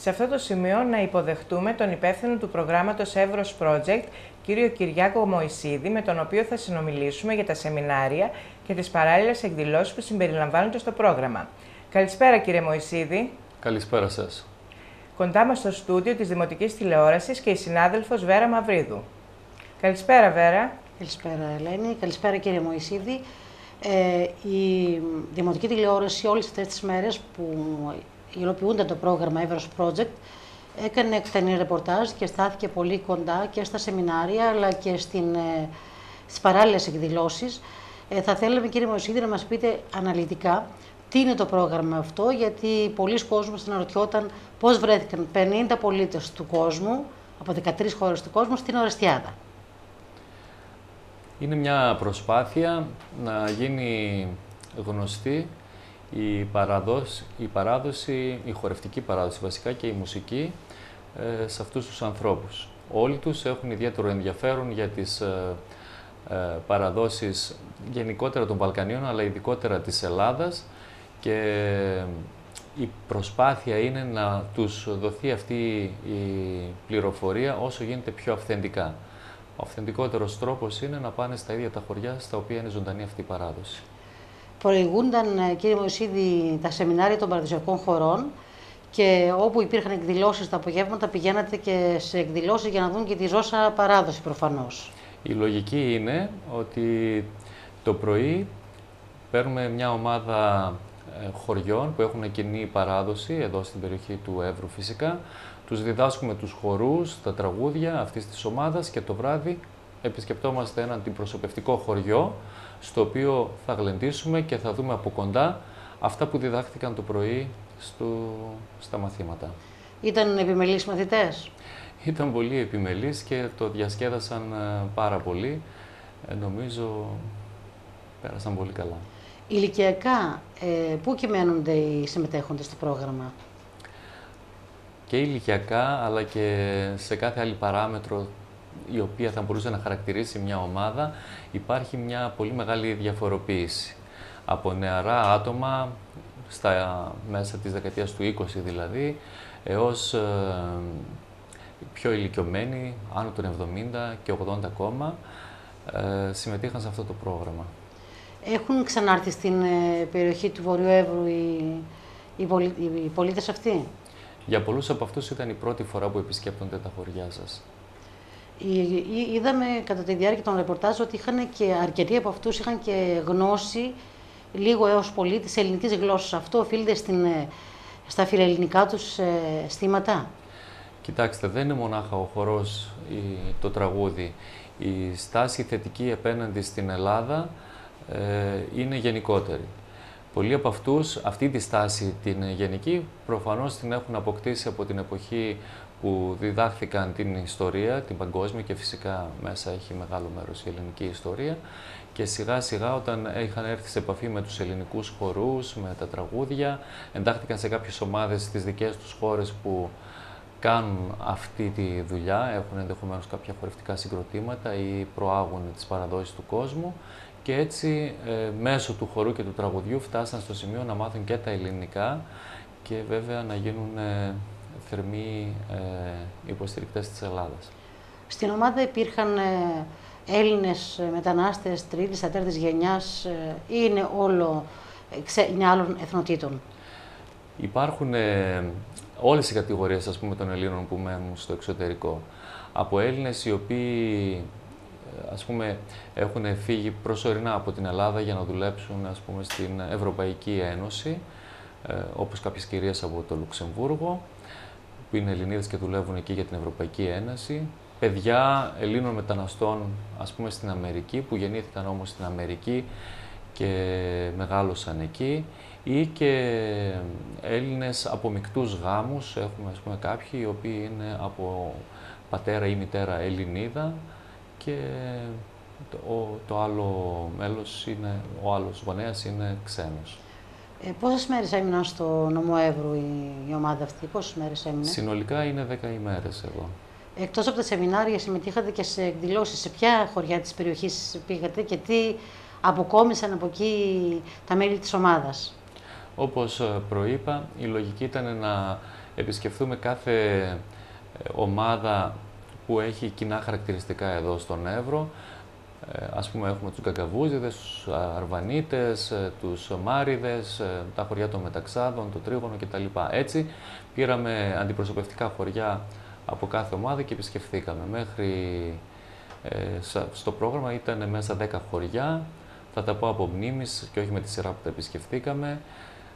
Σε αυτό το σημείο να υποδεχτούμε τον υπεύθυνο του προγράμματος Εύρος Project, κύριο Κυριάκο Μωυσίδη, με τον οποίο θα συνομιλήσουμε για τα σεμινάρια και τις παράλληλες εκδηλώσεις που συμπεριλαμβάνονται στο πρόγραμμα. Καλησπέρα κύριε Μωυσίδη. Καλησπέρα σας. Κοντά μας στο στούντιο της Δημοτικής Τηλεόρασης και η συνάδελφος Βέρα Μαυρίδου. Καλησπέρα Βέρα. Καλησπέρα Ελένη, καλησπέρα κύριε Μωυσίδη. Η Δημοτική Τηλεόραση όλες αυτές τις μέρες που υλοποιούνται το πρόγραμμα Εύρος Project έκανε εκτενή ρεπορτάζ και στάθηκε πολύ κοντά και στα σεμινάρια αλλά και στις παράλληλες εκδηλώσεις. Θα θέλαμε κύριε Μωυσίδη να μας πείτε αναλυτικά τι είναι το πρόγραμμα αυτό, γιατί πολλοί κόσμος αναρωτιόταν πώς βρέθηκαν 50 πολίτες του κόσμου, από 13 χώρες του κόσμου, στην Ορεστιάδα. Είναι μια προσπάθεια να γίνει γνωστή η παράδοση, η χορευτική παράδοση βασικά και η μουσική σε αυτούς τους ανθρώπους. Όλοι τους έχουν ιδιαίτερο ενδιαφέρον για τις παραδόσεις γενικότερα των Βαλκανίων, αλλά ειδικότερα της Ελλάδας, και η προσπάθεια είναι να τους δοθεί αυτή η πληροφορία όσο γίνεται πιο αυθεντικά. Ο αυθεντικότερος τρόπος είναι να πάνε στα ίδια τα χωριά στα οποία είναι ζωντανή αυτή η παράδοση. Προηγούνταν, κύριε Μωυσίδη, τα σεμινάρια των παραδοσιακών χωρών και όπου υπήρχαν εκδηλώσεις τα απογεύματα πηγαίνατε και σε εκδηλώσεις για να δουν και τη ζώσα παράδοση προφανώς. Η λογική είναι ότι το πρωί παίρνουμε μια ομάδα χωριών που έχουν κοινή παράδοση εδώ στην περιοχή του Εύρου φυσικά. Τους διδάσκουμε τους χορούς, τα τραγούδια αυτής της ομάδας και το βράδυ επισκεπτόμαστε έναν αντιπροσωπευτικό χωριό στο οποίο θα γλεντήσουμε και θα δούμε από κοντά αυτά που διδάχθηκαν το πρωί στα μαθήματα. Ήταν επιμελείς μαθητές? Ήταν πολύ επιμελείς και το διασκέδασαν πάρα πολύ. Νομίζω πέρασαν πολύ καλά. Ηλικιακά, πού κυμαίνονται οι συμμετέχοντες στο πρόγραμμα? Και ηλικιακά, αλλά και σε κάθε άλλη παράμετρο η οποία θα μπορούσε να χαρακτηρίσει μια ομάδα, υπάρχει μια πολύ μεγάλη διαφοροποίηση. Από νεαρά άτομα, μέσα της δεκαετίας του 20 δηλαδή, έως πιο ηλικιωμένοι, άνω των 70 και 80 ακόμα, συμμετείχαν σε αυτό το πρόγραμμα. Έχουν ξανάρθει στην περιοχή του Βορειού Εύρου οι πολίτες αυτοί? Για πολλούς από αυτούς ήταν η πρώτη φορά που επισκέπτονται τα χωριά σας. Είδαμε κατά τη διάρκεια των ρεπορτάζ ότι αρκετοί από αυτούς είχαν και γνώση λίγο έως πολύ της ελληνικής γλώσσας. Αυτό οφείλεται στα φιλελληνικά τους αισθήματα? Κοιτάξτε, δεν είναι μονάχα ο χορός το τραγούδι. Η στάση θετική απέναντι στην Ελλάδα είναι γενικότερη. Πολλοί από αυτούς αυτή τη στάση την γενική προφανώς την έχουν αποκτήσει από την εποχή που διδάχθηκαν την ιστορία, την παγκόσμια, και φυσικά μέσα έχει μεγάλο μέρος η ελληνική ιστορία, και σιγά σιγά όταν είχαν έρθει σε επαφή με τους ελληνικούς χορούς, με τα τραγούδια, εντάχθηκαν σε κάποιες ομάδες στις δικές τους χώρες που κάνουν αυτή τη δουλειά, έχουν ενδεχομένως κάποια χορευτικά συγκροτήματα ή προάγουν τις παραδόσεις του κόσμου. Και έτσι, μέσω του χορού και του τραγουδιού φτάσαν στο σημείο να μάθουν και τα ελληνικά και βέβαια να γίνουν θερμοί υποστηρικτές της Ελλάδας. Στην ομάδα υπήρχαν Έλληνες μετανάστες τρίτης, τέταρτης γενιάς ή είναι άλλων εθνοτήτων? Υπάρχουν όλες οι κατηγορίες, ας πούμε, των Ελλήνων που μένουν στο εξωτερικό. Από Έλληνες οι οποίοι έχουν φύγει προσωρινά από την Ελλάδα για να δουλέψουν, στην Ευρωπαϊκή Ένωση, όπως κάποιες κυρίες από το Λουξεμβούργο, που είναι Ελληνίδες και δουλεύουν εκεί για την Ευρωπαϊκή Ένωση. Παιδιά Ελλήνων μεταναστών, στην Αμερική, που γεννήθηκαν όμως στην Αμερική και μεγάλωσαν εκεί, ή και Έλληνες από μεικτούς γάμους. Έχουμε κάποιοι οι οποίοι είναι από πατέρα ή μητέρα Ελληνίδα, και το άλλο μέλος ο άλλος γονέας είναι ξένος. Πόσες μέρες έμειναν στο νομό Εύρου η ομάδα αυτή, πόσες μέρες έμεινε? Συνολικά είναι 10 ημέρες εδώ. Εκτός από τα σεμινάρια συμμετείχατε και σε εκδηλώσεις. Σε ποια χωριά της περιοχής πήγατε και τι αποκόμισαν από εκεί τα μέλη της ομάδας? Όπως προείπα, η λογική ήταν να επισκεφθούμε κάθε ομάδα που έχει κοινά χαρακτηριστικά εδώ στον Εύρο. Ας πούμε έχουμε τους Γκαγκαβούζιδες, τους Αρβανίτες, τους Μάριδες, τα χωριά των Μεταξάδων, το Τρίγωνο κτλ. Έτσι πήραμε αντιπροσωπευτικά χωριά από κάθε ομάδα και επισκεφθήκαμε. Μέχρι στο πρόγραμμα ήταν μέσα 10 χωριά, θα τα πω από μνήμης και όχι με τη σειρά που τα επισκεφθήκαμε.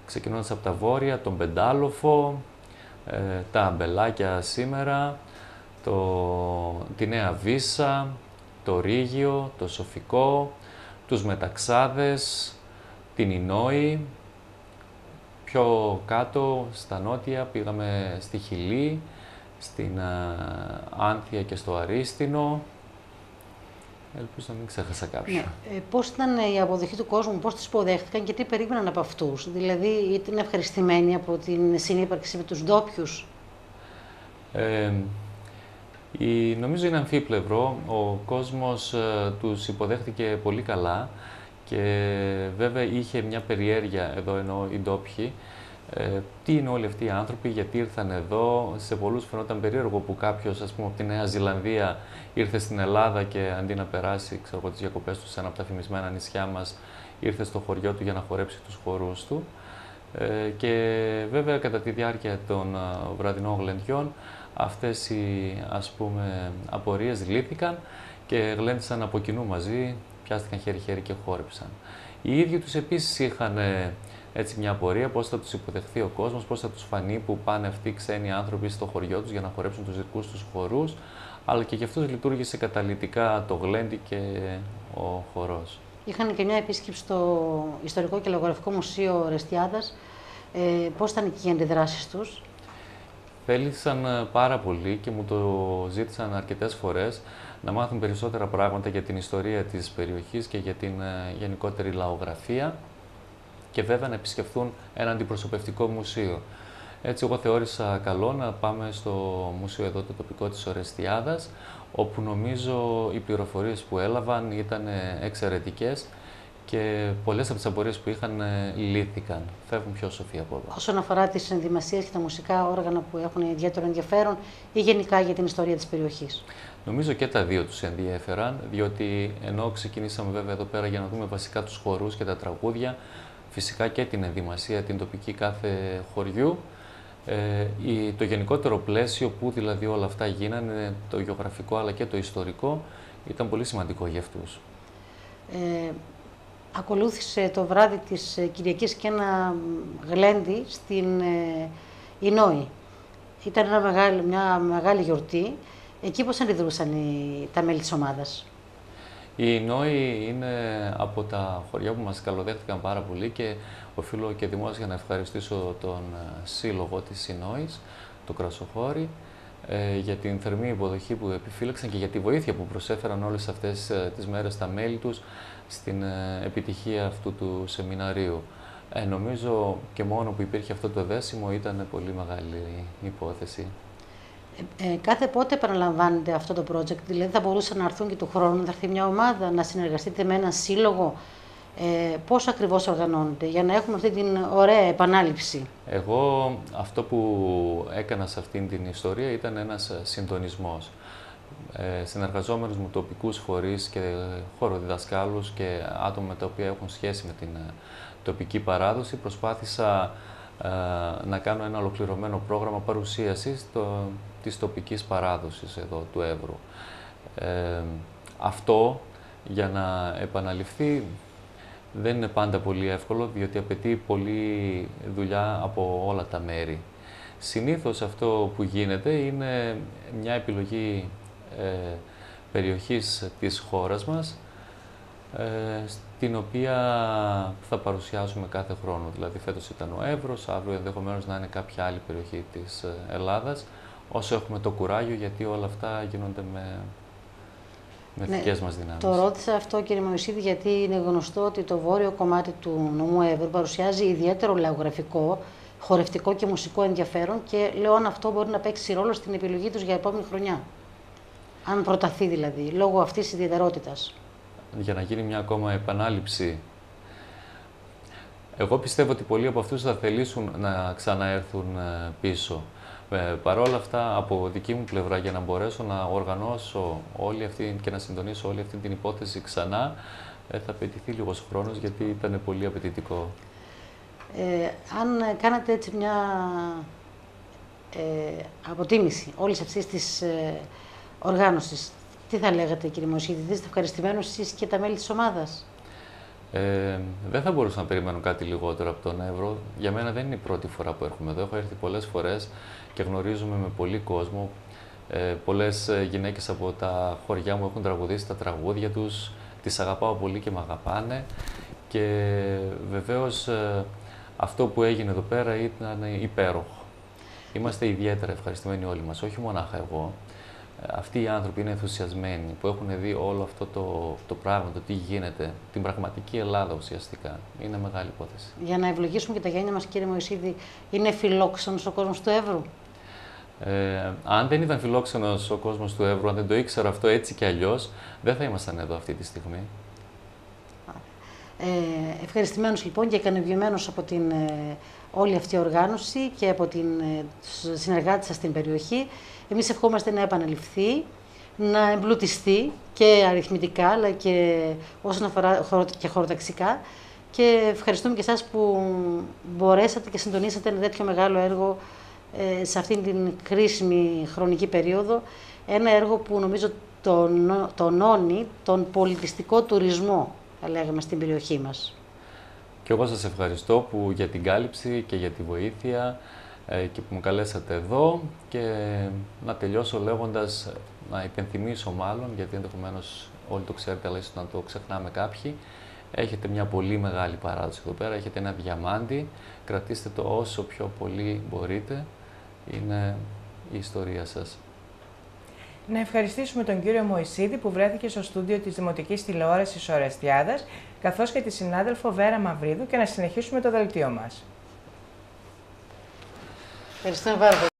Ξεκινώντας από τα βόρεια, τον Πεντάλοφο, τα Αμπελάκια σήμερα, τη Νέα Βύσσα, το Ρήγιο, το Σοφικό, τους Μεταξάδες, την Ινόη. Πιο κάτω, στα νότια, πήγαμε στη Χιλή, στην Άνθια και στο Αρίστινο. Ελπίζω να μην ξέχασα κάποιον. Ναι. Πώς ήταν η αποδοχή του κόσμου, πώς τους υποδέχτηκαν και τι περίμεναν από αυτούς? Δηλαδή, ήταν ευχαριστημένοι από την συνύπαρξη με τους ντόπιους? Νομίζω είναι αμφίπλευρο. Ο κόσμος τους υποδέχτηκε πολύ καλά και βέβαια είχε μια περιέργεια εδώ, εννοώ οι ντόπιοι. Τι είναι όλοι αυτοί οι άνθρωποι, γιατί ήρθαν εδώ? Σε πολλούς φαινόταν περίεργο που κάποιος, ας πούμε, από τη Νέα Ζηλανδία ήρθε στην Ελλάδα και αντί να περάσει, ξέρω, τις διακοπές του σε ένα από τα φημισμένα νησιά μας, ήρθε στο χωριό του για να χορέψει τους χορούς του. Και βέβαια κατά τη διάρκεια των βραδινών γλεντιών αυτές οι, ας πούμε, απορίες λύθηκαν και γλέντισαν από κοινού μαζί, πιάστηκαν χέρι-χέρι και χόρεψαν. Οι ίδιοι τους επίσης είχαν έτσι μια απορία πώς θα τους υποδεχθεί ο κόσμος, πώς θα τους φανεί που πάνε αυτοί οι ξένοι άνθρωποι στο χωριό τους για να χορέψουν τους δικούς τους χορούς, αλλά και γι' αυτό λειτουργήσε καταλυτικά το γλέντι και ο χορός. Είχαν και μια επίσκεψη στο Ιστορικό και Λογογραφικό Μουσείο Ρεστιάδας. Πώς ήταν εκεί οι αντιδράσεις τους? Θέλησαν πάρα πολύ και μου το ζήτησαν αρκετές φορές να μάθουν περισσότερα πράγματα για την ιστορία της περιοχής και για την γενικότερη λαογραφία και βέβαια να επισκεφθούν ένα αντιπροσωπευτικό μουσείο. Έτσι, εγώ θεώρησα καλό να πάμε στο μουσείο εδώ το τοπικό της Ορεστιάδας, όπου νομίζω οι πληροφορίες που έλαβαν ήταν εξαιρετικές και πολλές από τις απορίες που είχαν λύθηκαν. Φεύγουν πιο σοφοί από εδώ. Όσον αφορά τις ενδυμασίες και τα μουσικά όργανα που έχουν ιδιαίτερο ενδιαφέρον ή γενικά για την ιστορία της περιοχής? Νομίζω και τα δύο τους ενδιέφεραν, διότι ενώ ξεκινήσαμε βέβαια εδώ πέρα για να δούμε βασικά τους χορούς και τα τραγούδια, φυσικά και την ενδυμασία, την τοπική κάθε χωριού, το γενικότερο πλαίσιο που δηλαδή όλα αυτά γίνανε, το γεωγραφικό αλλά και το ιστορικό, ήταν πολύ σημαντικό για αυτούς. Ακολούθησε το βράδυ της Κυριακής και ένα γλέντι στην Ινόη. Ήταν μια μεγάλη γιορτή. Εκεί πώς αντιδρούσαν τα μέλη της ομάδας? Η Ινόη είναι από τα χωριά που μας καλοδέχτηκαν πάρα πολύ και οφείλω και δημόσια να ευχαριστήσω τον σύλλογο της Ινόης, το Κρασοχώρι, για την θερμή υποδοχή που επιφύλαξαν και για τη βοήθεια που προσέφεραν όλες αυτές τις μέρες στα μέλη τους στην επιτυχία αυτού του σεμιναρίου. Νομίζω και μόνο που υπήρχε αυτό το δέσιμο ήταν πολύ μεγάλη υπόθεση. Κάθε πότε επαναλαμβάνεται αυτό το project? Δηλαδή θα μπορούσαν να έρθουν και του χρόνου, να έρθει μια ομάδα, να συνεργαστείτε με έναν σύλλογο? Πώς ακριβώς οργανώνεται για να έχουμε αυτή την ωραία επανάληψη? Εγώ αυτό που έκανα σε αυτήν την ιστορία ήταν ένας συντονισμός. Συνεργαζόμενος με τοπικούς φορείς και χοροδιδασκάλους και άτομα με τα οποία έχουν σχέση με την τοπική παράδοση, προσπάθησα να κάνω ένα ολοκληρωμένο πρόγραμμα παρουσίασης της τοπικής παράδοσης εδώ του Εύρου. Αυτό για να επαναληφθεί δεν είναι πάντα πολύ εύκολο, διότι απαιτεί πολλή δουλειά από όλα τα μέρη. Συνήθως αυτό που γίνεται είναι μια επιλογή περιοχής της χώρας μας, την οποία θα παρουσιάσουμε κάθε χρόνο. Δηλαδή φέτος ήταν ο Εύρος, αύριο ενδεχομένως να είναι κάποια άλλη περιοχή της Ελλάδας, όσο έχουμε το κουράγιο, γιατί όλα αυτά γίνονται με δικές μας δυνάμεις. Το ρώτησα αυτό, κύριε Μωυσίδη, γιατί είναι γνωστό ότι το βόρειο κομμάτι του νομού Εύρου παρουσιάζει ιδιαίτερο λαογραφικό, χορευτικό και μουσικό ενδιαφέρον και λέω αν αυτό μπορεί να παίξει ρόλο στην επιλογή τους για επόμενη χρονιά. Αν προταθεί δηλαδή, λόγω αυτής της ιδιαιτερότητας. Για να γίνει μια ακόμα επανάληψη, εγώ πιστεύω ότι πολλοί από αυτούς θα θελήσουν να ξαναέρθουν πίσω. Παρ' όλα αυτά, από δική μου πλευρά, για να μπορέσω να οργανώσω όλη αυτή και να συντονίσω όλη αυτή την υπόθεση ξανά, θα απαιτηθεί λίγος χρόνος, γιατί ήταν πολύ απαιτητικό. Αν κάνατε έτσι μια αποτίμηση όλης αυτής της οργάνωσης, τι θα λέγατε, κύριε Μωυσίδη, είστε ευχαριστημένος εσείς και τα μέλη της ομάδας? Δεν θα μπορούσα να περιμένω κάτι λιγότερο από τον Εύρο. Για μένα δεν είναι η πρώτη φορά που έρχομαι εδώ. Έχω έρθει πολλές φορές και γνωρίζουμε με πολύ κόσμο. Πολλές γυναίκες από τα χωριά μου έχουν τραγουδήσει τα τραγούδια τους. Τις αγαπάω πολύ και με αγαπάνε. Και βεβαίως αυτό που έγινε εδώ πέρα ήταν υπέροχο. Είμαστε ιδιαίτερα ευχαριστημένοι όλοι μας, όχι μονάχα εγώ. Αυτοί οι άνθρωποι είναι ενθουσιασμένοι, που έχουν δει όλο αυτό το πράγμα, το τι γίνεται, την πραγματική Ελλάδα ουσιαστικά. Είναι μεγάλη υπόθεση. Για να ευλογήσουμε και τα γένια μας, κύριε Μωυσίδη, είναι φιλόξενος ο κόσμος του Εύρου? Αν δεν ήταν φιλόξενος ο κόσμος του Εύρου, αν δεν το ήξερα αυτό έτσι και αλλιώς, δεν θα ήμασταν εδώ αυτή τη στιγμή. Ευχαριστημένος λοιπόν και ικανοποιημένος από την όλη αυτή η οργάνωση και από τους συνεργάτες σας στην περιοχή. Εμείς ευχόμαστε να επαναληφθεί, να εμπλουτιστεί και αριθμητικά, αλλά και όσον αφορά και χωροταξικά. Και ευχαριστούμε και εσάς που μπορέσατε και συντονίσατε ένα τέτοιο μεγάλο έργο σε αυτήν την κρίσιμη χρονική περίοδο. Ένα έργο που νομίζω τονώνει τον πολιτιστικό τουρισμό, θα λέγαμε, στην περιοχή μας. Και εγώ σας ευχαριστώ για την κάλυψη και για τη βοήθεια και που μου καλέσατε εδώ, και να τελειώσω λέγοντας, να υπενθυμίσω μάλλον, γιατί ενδεχομένως όλοι το ξέρετε, αλλά ίσως να το ξεχνάμε κάποιοι, έχετε μια πολύ μεγάλη παράδοση εδώ πέρα, έχετε ένα διαμάντι, κρατήστε το όσο πιο πολύ μπορείτε, είναι η ιστορία σας. Να ευχαριστήσουμε τον κύριο Μωυσίδη που βρέθηκε στο στούντιο της Δημοτικής Τηλεόρασης Ορεστιάδας, καθώς και τη συνάδελφο Βέρα Μαυρίδου, και να συνεχίσουμε το δελτίο μας. Ευχαριστούμε πάρα πολύ.